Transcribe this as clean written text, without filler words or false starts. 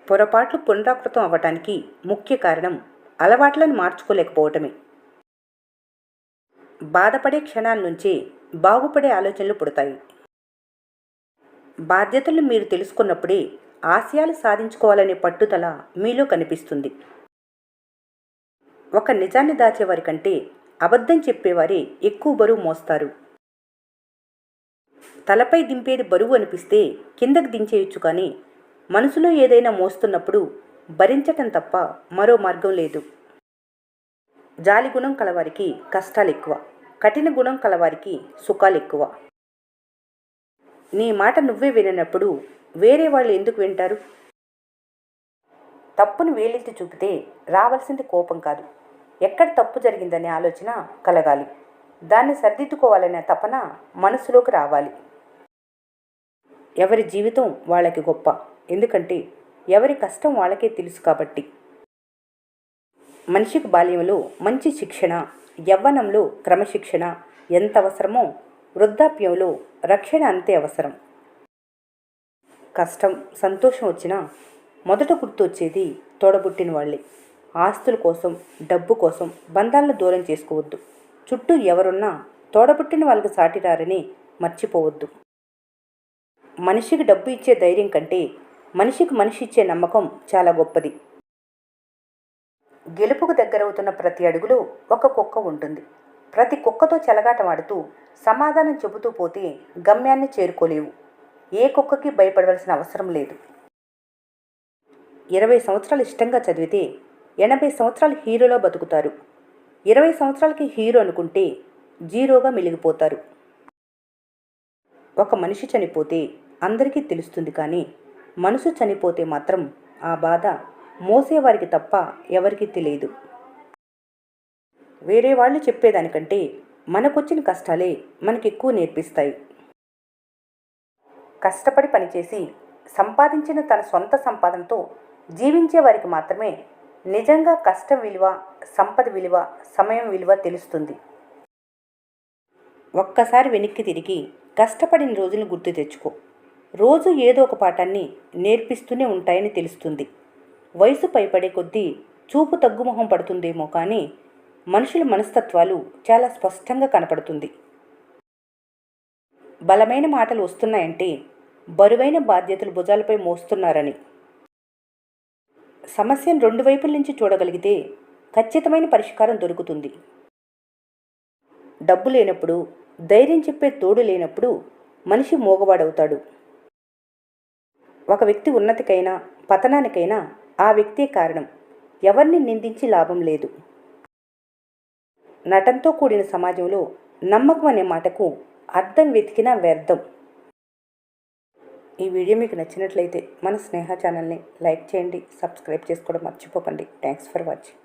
పొరపాట్లు పునరావృతం అవ్వటానికి ముఖ్య కారణం అలవాట్లను మార్చుకోలేకపోవటమే. బాధపడే క్షణాల నుంచే బాగుపడే ఆలోచనలు పుడతాయి. బాధ్యతలు మీరు తెలుసుకున్నప్పుడే ఆశయాలు సాధించుకోవాలనే పట్టుదల మీలో కనిపిస్తుంది. ఒక నిజాన్ని దాచేవారి కంటే అబద్ధం చెప్పేవారే ఎక్కువ బరువు మోస్తారు. తలపై దింపేది బరువు అనిపిస్తే కిందకు దించేయచ్చు, కానీ మనసులో ఏదైనా మోస్తున్నప్పుడు భరించటం తప్ప మరో మార్గం లేదు. జాలి గుణం కలవారికి కష్టాలు ఎక్కువ, కఠిన గుణం కలవారికి సుఖాలు ఎక్కువ. నీ మాట నువ్వే విననప్పుడు వేరే వాళ్ళు ఎందుకు వింటారు? తప్పును వేలెత్తి చూపితే రావాల్సింది కోపం కాదు, ఎక్కడ తప్పు జరిగిందనే ఆలోచన కలగాలి. దాన్ని సరిదిద్దుకోవాలనే తపన మనసులోకి రావాలి. ఎవరి జీవితం వాళ్ళకి గొప్ప, ఎందుకంటే ఎవరి కష్టం వాళ్ళకే తెలుసు కాబట్టి. మనిషికి బాల్యంలో మంచి శిక్షణ, యవ్వనంలో క్రమశిక్షణ ఎంత అవసరమో వృద్ధాప్యంలో రక్షణ అంతే అవసరం. కష్టం సంతోషం వచ్చినా మొదట గుర్తొచ్చేది తోడబుట్టిన వాళ్ళే. ఆస్తుల కోసం, డబ్బు కోసం బంధాలను దూరం చేసుకోవద్దు. చుట్టూ ఎవరున్నా తోడబుట్టిన వాళ్ళకి సాటిరారని మర్చిపోవద్దు. మనిషికి డబ్బు ఇచ్చే ధైర్యం కంటే మనిషికి మనిషి ఇచ్చే నమ్మకం చాలా గొప్పది. గెలుపుకు దగ్గరవుతున్న ప్రతి అడుగులో ఒక కుక్క ఉంటుంది. ప్రతి కుక్కతో చెలగాటమాడుతూ సమాధానం చెబుతూ పోతే గమ్యాన్ని చేరుకోలేవు. ఏ కుక్కకి భయపడవలసిన అవసరం లేదు. 20 సంవత్సరాలు ఇష్టంగా చదివితే 80 సంవత్సరాలు హీరోలో బతుకుతారు. 20 సంవత్సరాలకి హీరో అనుకుంటే జీరోగా మిలిగిపోతారు. ఒక మనిషి చనిపోతే అందరికీ తెలుస్తుంది, కానీ మనసు చనిపోతే మాత్రం ఆ బాధ మోసేవారికి తప్ప ఎవరికీ తెలియదు. వేరే వాళ్ళు చెప్పేదానికంటే మనకొచ్చిన కష్టాలే మనకెక్కువ నేర్పిస్తాయి. కష్టపడి పనిచేసి సంపాదించిన తన సొంత సంపాదనతో జీవించే వారికి మాత్రమే నిజంగా కష్టం విలువ, సంపద విలువ, సమయం విలువ తెలుస్తుంది. ఒక్కసారి వెనక్కి తిరిగి కష్టపడిన రోజులను గుర్తు తెచ్చుకో. రోజు ఏదో ఒక పాఠాన్ని నేర్పిస్తూనే ఉంటాయని తెలుస్తుంది. వయసు పైపడే కొద్దీ చూపు తగ్గుముఖం పడుతుందేమో, కానీ మనుషుల మనస్తత్వాలు చాలా స్పష్టంగా కనపడుతుంది. బలమైన మాటలు వస్తున్నాయంటే బరువైన బాధ్యతలు భుజాలపై మోస్తున్నారని. సమస్యను 2 వైపుల నుంచి చూడగలిగితే ఖచ్చితమైన పరిష్కారం దొరుకుతుంది. డబ్బు లేనప్పుడు, ధైర్యం చెప్పే తోడు లేనప్పుడు మనిషి మూగవాడవుతాడు. ఒక వ్యక్తి ఉన్నతికైనా పతనానికైనా ఆ వ్యక్తే కారణం. ఎవరిని నిందించి లాభం లేదు. నటంతో కూడిన సమాజంలో నమ్మకం అనే మాటకు అర్థం వెతికినా వ్యర్థం. ఈ వీడియో మీకు నచ్చినట్లయితే మన స్నేహ ఛానల్ని లైక్ చేయండి, సబ్స్క్రైబ్ చేసుకోవడం మర్చిపోకండి. Thanks for watching.